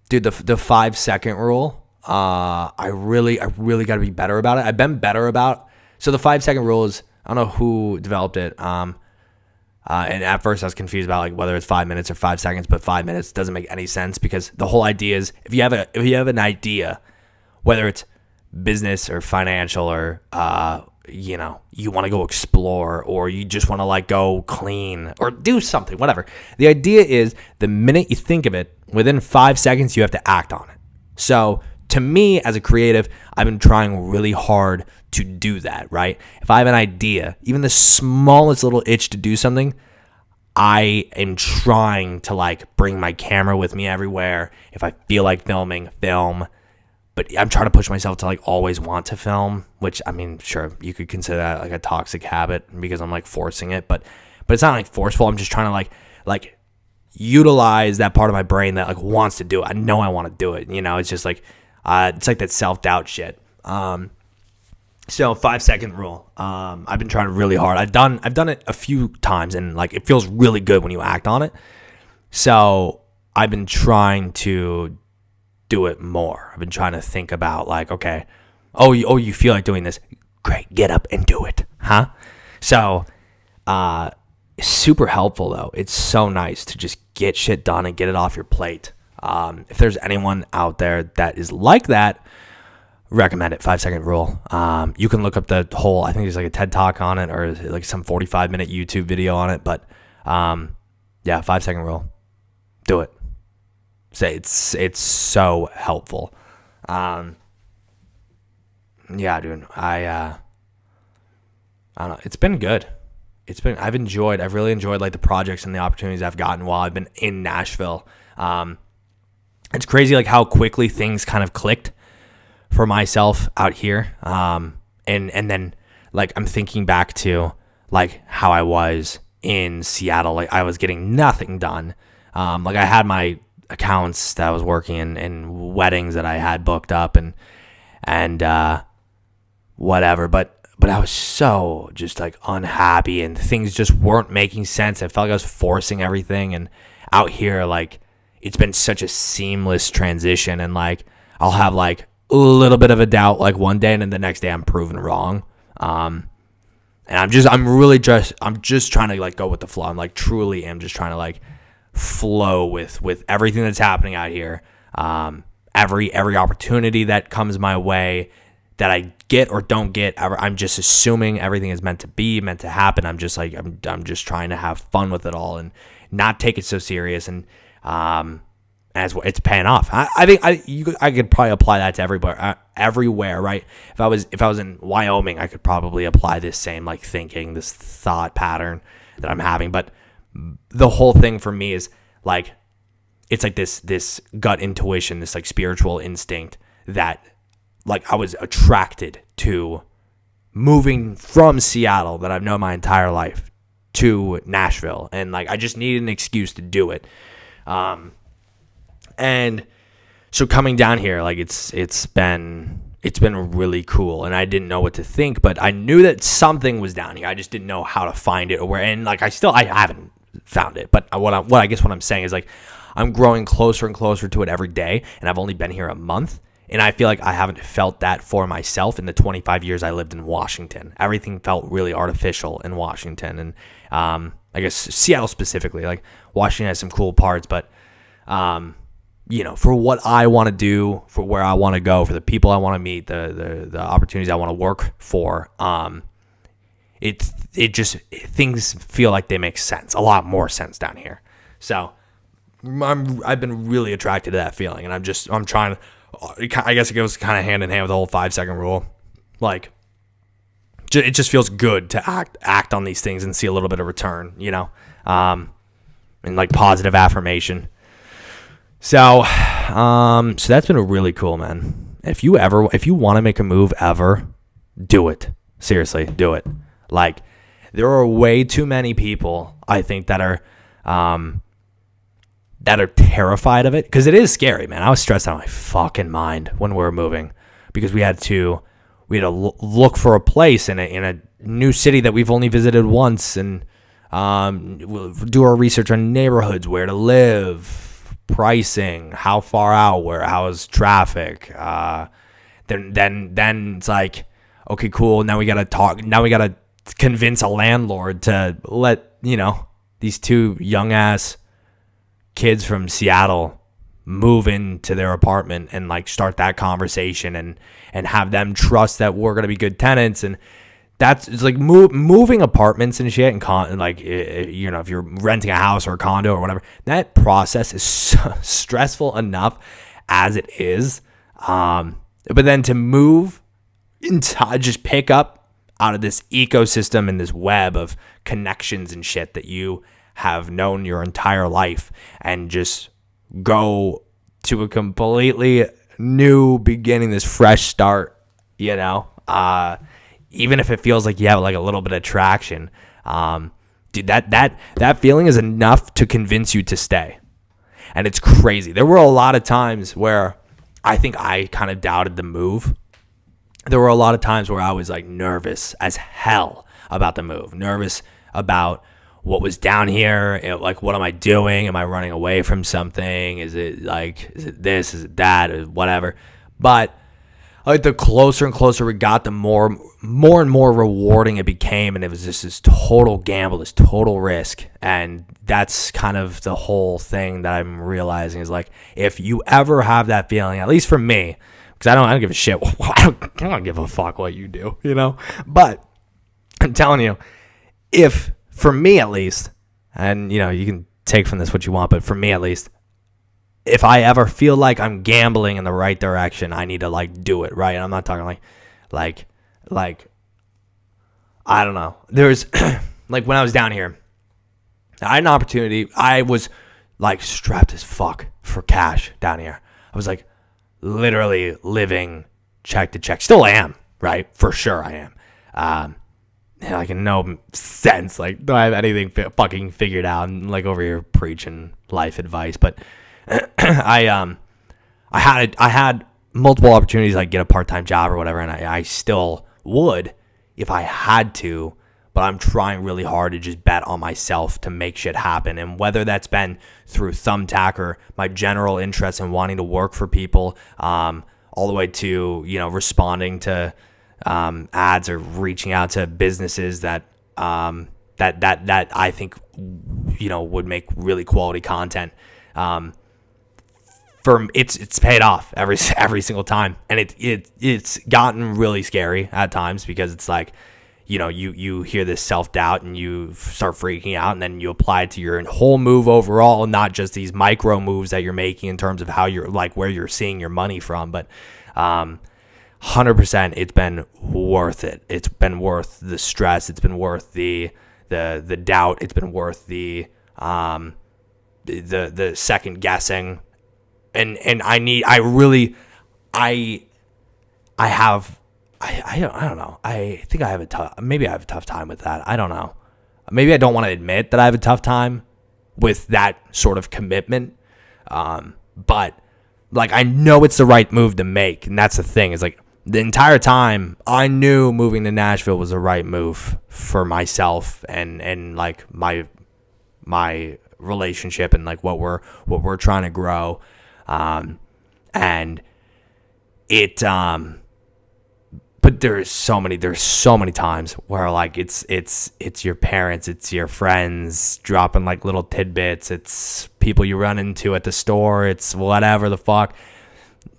dude, the 5-second rule, I really got to be better about it. I've been better about. So the 5-second rule is, I don't know who developed it. And at first I was confused about like whether it's 5 minutes or 5 seconds, but 5 minutes doesn't make any sense because the whole idea is if you have an idea, whether it's business or financial or you want to go explore or you just want to like go clean or do something, whatever. The idea is the minute you think of it, within 5 seconds you have to act on it. So to me as a creative, I've been trying really hard to do that, right? If I have an idea, even the smallest little itch to do something, I am trying to like bring my camera with me everywhere. If I feel like filming, film. But I'm trying to push myself to like always want to film, which I mean, sure, you could consider that like a toxic habit because I'm like forcing it, but it's not like forceful. I'm just trying to like utilize that part of my brain that like wants to do it. I know I want to do it. It's just like it's like that self-doubt shit. So 5-second rule. I've been trying really hard. I've done it a few times and like it feels really good when you act on it. So I've been trying to do it more. I've been trying to think about like, okay, you feel like doing this. Great, get up and do it. Huh? So super helpful though. It's so nice to just get shit done and get it off your plate. If there's anyone out there that is like that, recommend it. 5-second rule. You can look up the whole, I think there's like a TED talk on it or like some 45-minute YouTube video on it, but yeah, 5-second rule. Do it. Say it's so helpful. Yeah, dude. I don't know. It's been good. I've really enjoyed like the projects and the opportunities I've gotten while I've been in Nashville. It's crazy like how quickly things kind of clicked for myself out here. And then like I'm thinking back to like how I was in Seattle. Like I was getting nothing done. Like I had my accounts that I was working in weddings that I had booked up and whatever, but I was so just like unhappy and things just weren't making sense. I felt like I was forcing everything, and out here like it's been such a seamless transition, and like I'll have like a little bit of a doubt like one day and then the next day I'm proven wrong. And I'm just trying to like go with the flow. I'm like truly am just trying to like flow with everything that's happening out here. Every opportunity that comes my way, that I get or don't get. I'm just assuming everything is meant to be, meant to happen. I'm just like, I'm just trying to have fun with it all and not take it so serious. And as it's paying off. I think I could probably apply that to everywhere, right? If I was in Wyoming, I could probably apply this same like thinking, this thought pattern that I'm having. But the whole thing for me is like, it's like this gut intuition, this like spiritual instinct that like I was attracted to moving from Seattle that I've known my entire life to Nashville. And like, I just needed an excuse to do it. And so coming down here, like it's been really cool, and I didn't know what to think, but I knew that something was down here. I just didn't know how to find it or where. And like I haven't found it, but what I'm saying is like I'm growing closer and closer to it every day, and I've only been here a month, and I feel like I haven't felt that for myself in the 25 years I lived in Washington. Everything felt really artificial in Washington, and I guess Seattle specifically. Like Washington has some cool parts, but for what I want to do, for where I want to go, for the people I want to meet, the opportunities I want to work for, things feel like they make sense, a lot more sense down here. So I've been really attracted to that feeling, and I'm trying to, I guess it goes kind of hand in hand with the whole 5-second rule. Like, it just feels good to act on these things and see a little bit of return, and like positive affirmation. So that's been really cool, man. If you want to make a move ever, do it. Seriously, do it. Like, there are way too many people, I think, that are terrified of it, because it is scary, man. I was stressed out of my fucking mind when we were moving, because we had to look for a place in a new city that we've only visited once, and we'll do our research on neighborhoods, where to live, pricing, how far out, how is traffic, then it's like, okay, cool, now we gotta convince a landlord to let these two young ass kids from Seattle move into their apartment and like start that conversation and have them trust that we're gonna be good tenants. And it's like moving apartments and shit, and like, if you're renting a house or a condo or whatever, that process is so stressful enough as it is. But then to move into, just pick up out of this ecosystem and this web of connections and shit that you have known your entire life, and just go to a completely new beginning, this fresh start, even if it feels like you have like a little bit of traction, dude, that feeling is enough to convince you to stay. And it's crazy. There were a lot of times where I think I kind of doubted the move. There were a lot of times where I was like nervous as hell about the move, nervous about what was down here. Like, what am I doing? Am I running away from something? Is it this? Is it that? Or whatever. But like, the closer and closer we got, the more and more rewarding it became, and it was just this total gamble, this total risk. And that's kind of the whole thing that I'm realizing is like, if you ever have that feeling, at least for me, because I don't give a shit. I don't give a fuck what you do, But I'm telling you, if for me at least, and you can take from this what you want, but for me at least, if I ever feel like I'm gambling in the right direction, I need to like do it, right? And I'm not talking like I don't know. There's like, when I was down here, I had an opportunity. I was like strapped as fuck for cash down here. I was like literally living check to check. Still am, right? For sure I am. Like, in no sense, like, don't have anything fucking figured out, and like over here preaching life advice, but I had multiple opportunities, like get a part-time job or whatever, and I still would if I had to, but I'm trying really hard to just bet on myself to make shit happen. And whether that's been through Thumbtack or my general interest in wanting to work for people, all the way to responding to ads or reaching out to businesses that I think would make really quality content. it's paid off every single time. And it's gotten really scary at times, because it's like, you hear this self-doubt and you start freaking out, and then you apply it to your whole move overall, not just these micro moves that you're making in terms of how you're like where you're seeing your money from. But 100%, it's been worth it. It's been worth the stress. It's been worth the doubt. It's been worth the second guessing. And I don't know. I think I have a tough time with that. I don't know. Maybe I don't want to admit that I have a tough time with that sort of commitment. But like, I know it's the right move to make. And that's the thing, is like, the entire time I knew moving to Nashville was the right move for myself and like my relationship and like what we're trying to grow. And it, but there's so many times where like it's your parents, it's your friends dropping like little tidbits, it's people you run into at the store, it's whatever the fuck.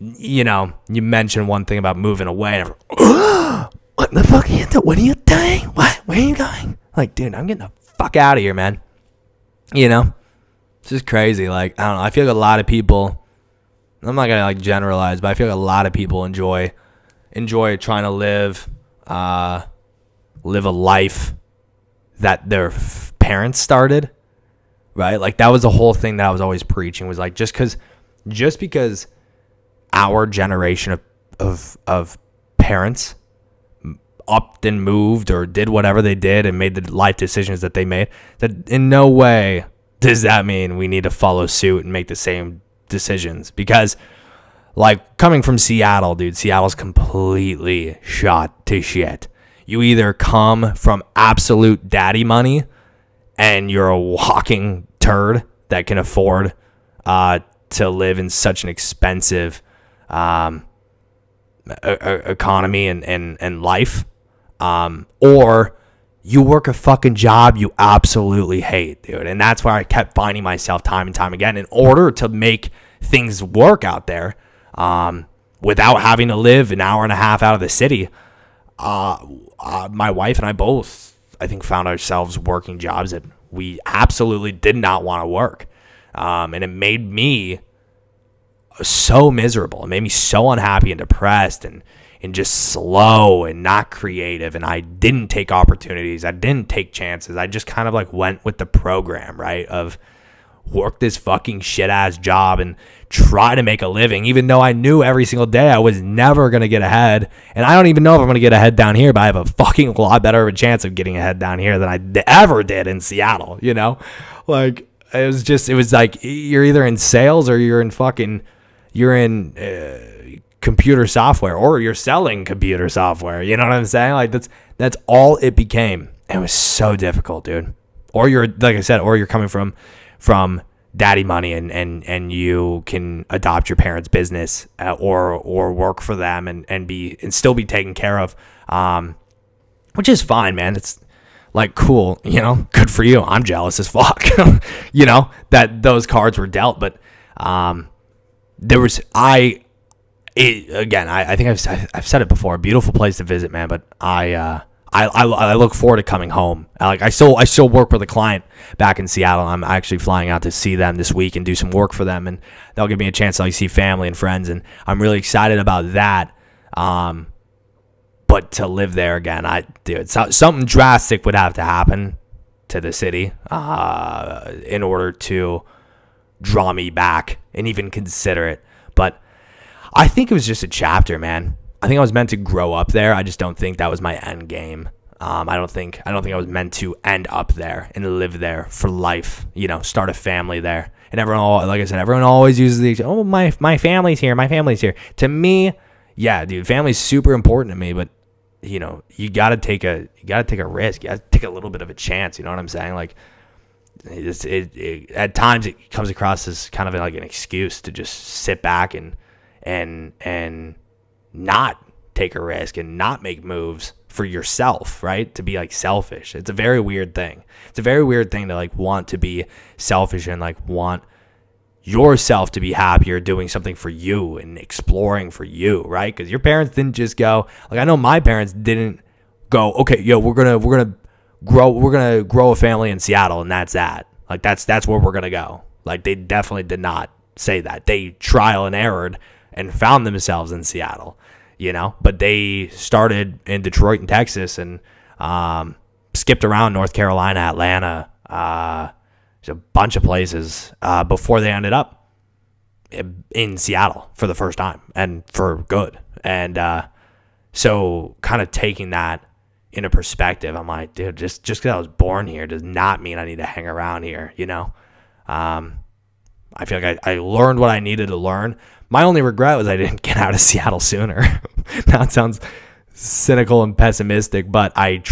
You mention one thing about moving away, and what the fuck are you doing? What are you doing? What? Where are you going? Like, dude, I'm getting the fuck out of here, man. It's just crazy. Like, I don't know. I feel like a lot of people, I'm not gonna like generalize, but I feel like a lot of people enjoy trying to live a life that their parents started, right? Like, that was the whole thing that I was always preaching, was like, just because our generation of parents upped and moved or did whatever they did and made the life decisions that they made, that in no way does that mean we need to follow suit and make the same decisions. Because like, coming from Seattle, dude, Seattle's completely shot to shit. You either come from absolute daddy money and you're a walking turd that can afford to live in such an expensive economy and life, or you work a fucking job you absolutely hate, dude. And that's why I kept finding myself time and time again, in order to make things work out there, without having to live an hour and a half out of the city. My wife and I both, I think, found ourselves working jobs that we absolutely did not want to work. And it made me so miserable. It made me so unhappy and depressed and just slow and not creative. And I didn't take opportunities. I didn't take chances. I just kind of like went with the program, right? Of work this fucking shit ass job and try to make a living, even though I knew every single day I was never going to get ahead. And I don't even know if I'm going to get ahead down here, but I have a fucking lot better of a chance of getting ahead down here than I ever did in Seattle, Like, it was like, you're either in sales or you're in computer software, or you're selling computer software. You know what I'm saying? Like, that's all it became. It was so difficult, dude. Or you're, like I said, or you're coming from daddy money and you can adopt your parents' business, or work for them and still be taken care of, which is fine, man. It's like, cool, good for you. I'm jealous as fuck, that those cards were dealt. But I think I've said it before, a beautiful place to visit, man. But I look forward to coming home. Like, I still work with a client back in Seattle. I'm actually flying out to see them this week and do some work for them, and they'll give me a chance to like see family and friends, and I'm really excited about that. But to live there again, something drastic would have to happen to the city in order to draw me back and even consider it. But I think it was just a chapter, man. I think I was meant to grow up there. I just don't think that was my end game. I don't think I was meant to end up there and live there for life. Start a family there. And everyone, like I said, everyone always uses my family's here. My family's here. To me, yeah, dude, family's super important to me. But you gotta take a risk. You gotta take a little bit of a chance. You know what I'm saying? Like, at times it comes across as kind of like an excuse to just sit back and not take a risk and not make moves for yourself, right? To be like selfish. It's a very weird thing. It's a very weird thing to like want to be selfish and like want yourself to be happier doing something for you and exploring for you, right? Because your parents didn't just go, like, I know my parents didn't go, okay, yo, we're gonna grow a family in Seattle, and that's that. Like, that's where we're gonna go. Like, they definitely did not say that. They trial and errored and found themselves in Seattle, but they started in Detroit and Texas, and skipped around North Carolina, Atlanta, a bunch of places before they ended up in Seattle for the first time, and for good. And so kind of taking that into perspective, I'm like, dude, just because I was born here does not mean I need to hang around here, I feel like I learned what I needed to learn. My only regret was I didn't get out of Seattle sooner. Now it sounds cynical and pessimistic, but I'm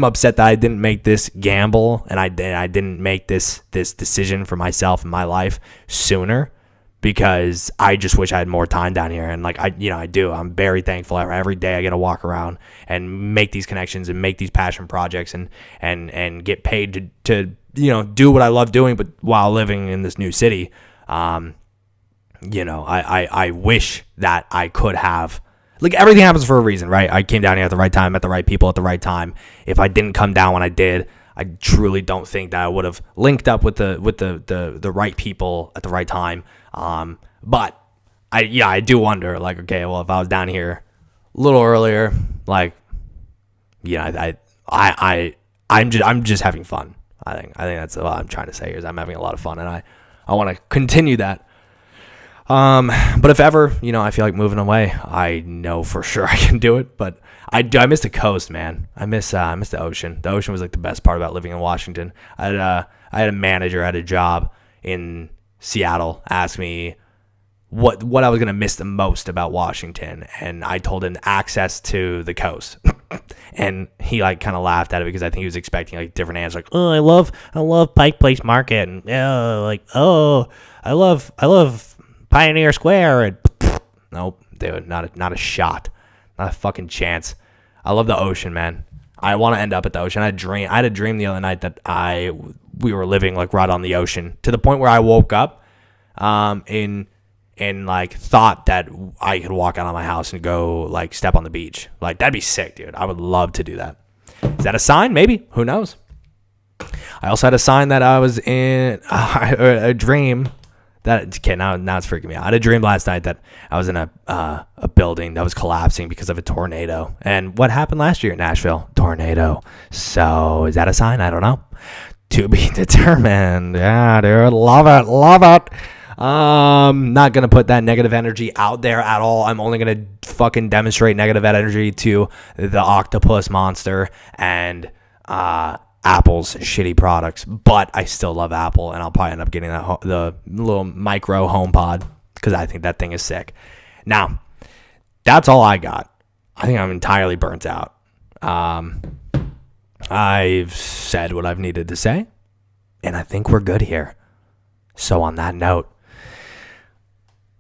upset that I didn't make this gamble, and I didn't make this decision for myself in my life sooner, because I just wish I had more time down here. And I do. I'm very thankful every day I get to walk around and make these connections and make these passion projects and get paid to do what I love doing, but while living in this new city. I wish that I could have. Like, everything happens for a reason, right? I came down here at the right time, met the right people at the right time. If I didn't come down when I did, I truly don't think that I would have linked up with the right people at the right time. But I do wonder, like, okay, well, if I was down here a little earlier, like, I'm just having fun. I think that's what I'm trying to say here, is I'm having a lot of fun, and I want to continue that. But if ever, I feel like moving away, I know for sure I can do it. But I miss the coast, man. I miss the ocean. The ocean was like the best part about living in Washington. I had a manager at a job in Seattle ask me what I was gonna miss the most about Washington, and I told him access to the coast. And he kind of laughed at it, because I think he was expecting different answers, like, oh, I love Pike Place Market, and I love Pioneer Square, and nope, dude, not a shot, not a fucking chance. I love the ocean, man. I want to end up at the ocean. I had a dream the other night that we were living right on the ocean, to the point where I woke up, and thought that I could walk out of my house and go step on the beach. That'd be sick, dude. I would love to do that. Is that a sign? Maybe. Who knows? I also had a sign that I was in a dream. Now it's freaking me out. I had a dream last night that I was in a building that was collapsing because of a tornado. And what happened last year in Nashville? Tornado. So is that a sign? I don't know. To be determined. Yeah, dude. Love it. Not going to put that negative energy out there at all. I'm only going to fucking demonstrate negative energy to the octopus monster and Apple's shitty products, but I still love Apple, and I'll probably end up getting the little micro HomePod, because I think that thing is sick. Now, that's all I got. I think I'm entirely burnt out. I've said what I've needed to say, and I think we're good here. So on that note,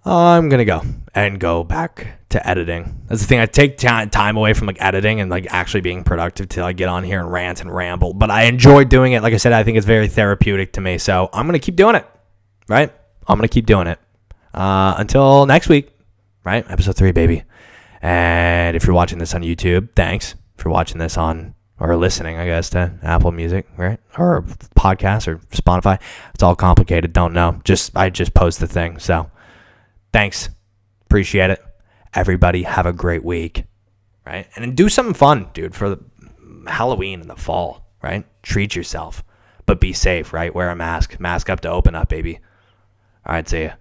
I'm going to go back to editing. That's the thing. I take time away from editing and actually being productive till I get on here and rant and ramble. But I enjoy doing it. Like I said, I think it's very therapeutic to me. So I'm going to keep doing it, right? I'm going to keep doing it until next week, right? Episode 3, baby. And if you're watching this on YouTube, thanks. If you're watching this or listening, I guess, to Apple Music, right? Or podcast or Spotify. It's all complicated. Don't know. I just post the thing. So thanks. Appreciate it. Everybody have a great week, right? And then do something fun, dude, for the Halloween in the fall, right? Treat yourself, but be safe, right? Wear a mask. Mask up to open up, baby. All right, see ya.